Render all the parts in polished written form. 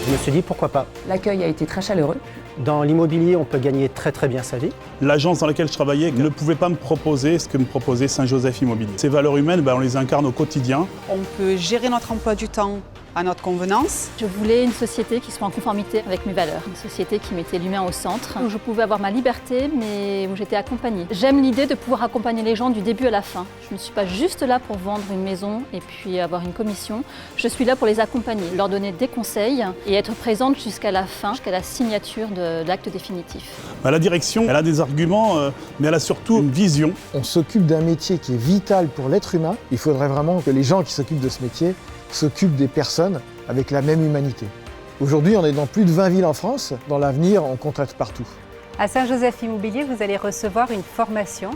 Je me suis dit pourquoi pas. L'accueil a été très chaleureux. Dans l'immobilier, on peut gagner très bien sa vie. L'agence dans laquelle je travaillais ne pouvait pas me proposer ce que me proposait Saint-Joseph Immobilier. Ces valeurs humaines, on les incarne au quotidien. On peut gérer notre emploi du temps à notre convenance. Je voulais une société qui soit en conformité avec mes valeurs, une société qui mettait l'humain au centre, où je pouvais avoir ma liberté, mais où j'étais accompagnée. J'aime l'idée de pouvoir accompagner les gens du début à la fin. Je ne suis pas juste là pour vendre une maison et puis avoir une commission. Je suis là pour les accompagner, leur donner des conseils et être présente jusqu'à la fin, jusqu'à la signature de l'acte définitif. La direction, elle a des arguments, mais elle a surtout une vision. On s'occupe d'un métier qui est vital pour l'être humain. Il faudrait vraiment que les gens qui s'occupent de ce métier s'occupent des personnes avec la même humanité. Aujourd'hui, on est dans plus de 20 villes en France. Dans l'avenir, on compte être partout. À Saint-Joseph Immobilier, vous allez recevoir une formation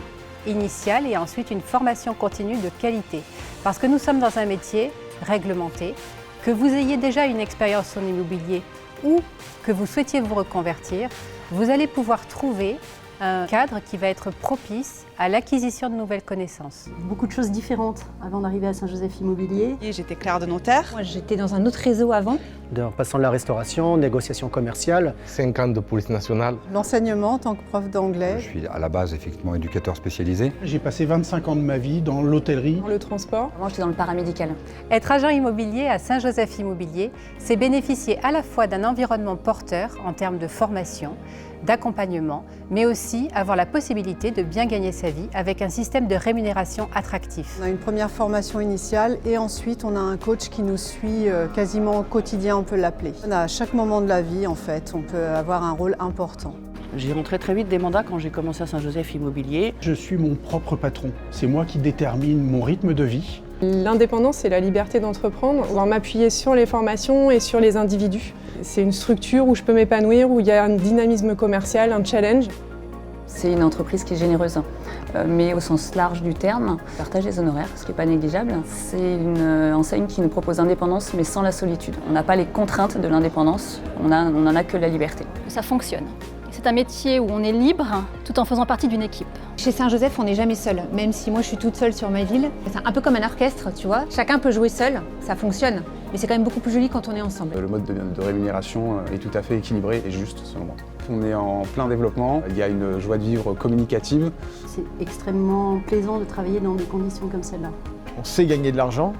initiale et ensuite une formation continue de qualité. Parce que nous sommes dans un métier réglementé, que vous ayez déjà une expérience en immobilier ou que vous souhaitiez vous reconvertir, vous allez pouvoir trouver un cadre qui va être propice à l'acquisition de nouvelles connaissances. Beaucoup de choses différentes avant d'arriver à Saint-Joseph Immobilier. J'étais clerc de notaire. Moi, j'étais dans un autre réseau avant. En passant de la restauration, négociation commerciale. 5 ans de police nationale. L'enseignement en tant que prof d'anglais. Je suis à la base effectivement éducateur spécialisé. J'ai passé 25 ans de ma vie dans l'hôtellerie. Le transport. Moi, j'étais dans le paramédical. Être agent immobilier à Saint-Joseph Immobilier, c'est bénéficier à la fois d'un environnement porteur en termes de formation, d'accompagnement, mais aussi avoir la possibilité de bien gagner sa vie avec un système de rémunération attractif. On a une première formation initiale et ensuite on a un coach qui nous suit quasiment au quotidien, on peut l'appeler. À chaque moment de la vie, en fait, on peut avoir un rôle important. J'ai rentré très vite des mandats quand j'ai commencé à Saint-Joseph Immobilier. Je suis mon propre patron. C'est moi qui détermine mon rythme de vie. L'indépendance et la liberté d'entreprendre, pouvoir m'appuyer sur les formations et sur les individus. C'est une structure où je peux m'épanouir, où il y a un dynamisme commercial, un challenge. C'est une entreprise qui est généreuse, mais au sens large du terme. Partage des honoraires, ce qui n'est pas négligeable. C'est une enseigne qui nous propose l'indépendance, mais sans la solitude. On n'a pas les contraintes de l'indépendance, on n'en a que la liberté. Ça fonctionne. C'est un métier où on est libre tout en faisant partie d'une équipe. Chez Saint-Joseph, on n'est jamais seul, même si moi je suis toute seule sur ma ville. C'est un peu comme un orchestre, tu vois. Chacun peut jouer seul, ça fonctionne, mais c'est quand même beaucoup plus joli quand on est ensemble. Le mode de rémunération est tout à fait équilibré et juste selon moi. On est en plein développement, il y a une joie de vivre communicative. C'est extrêmement plaisant de travailler dans des conditions comme celle-là. On sait gagner de l'argent,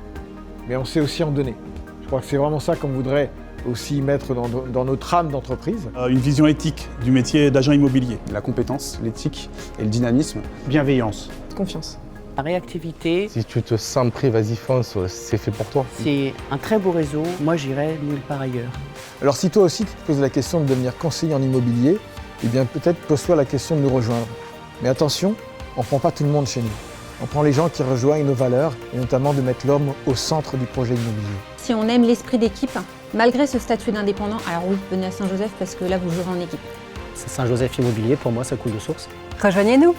mais on sait aussi en donner. Je crois que c'est vraiment ça qu'on voudrait aussi mettre dans notre âme d'entreprise. Une vision éthique du métier d'agent immobilier. La compétence, l'éthique et le dynamisme. Bienveillance. Confiance. La réactivité, Si tu te sens pris, vas-y fonce, c'est fait pour toi. c'est un très beau réseau. Moi, j'irai nulle part ailleurs. Alors si toi aussi tu te poses la question de devenir conseiller en immobilier, eh bien peut-être pose-toi la question de nous rejoindre. Mais attention, on ne prend pas tout le monde chez nous. On prend les gens qui rejoignent nos valeurs et notamment de mettre l'homme au centre du projet immobilier. Si on aime l'esprit d'équipe, malgré ce statut d'indépendant, alors oui, venez à Saint-Joseph parce que là vous jouerez en équipe. Saint-Joseph Immobilier, pour moi, ça coule de source. Rejoignez-nous!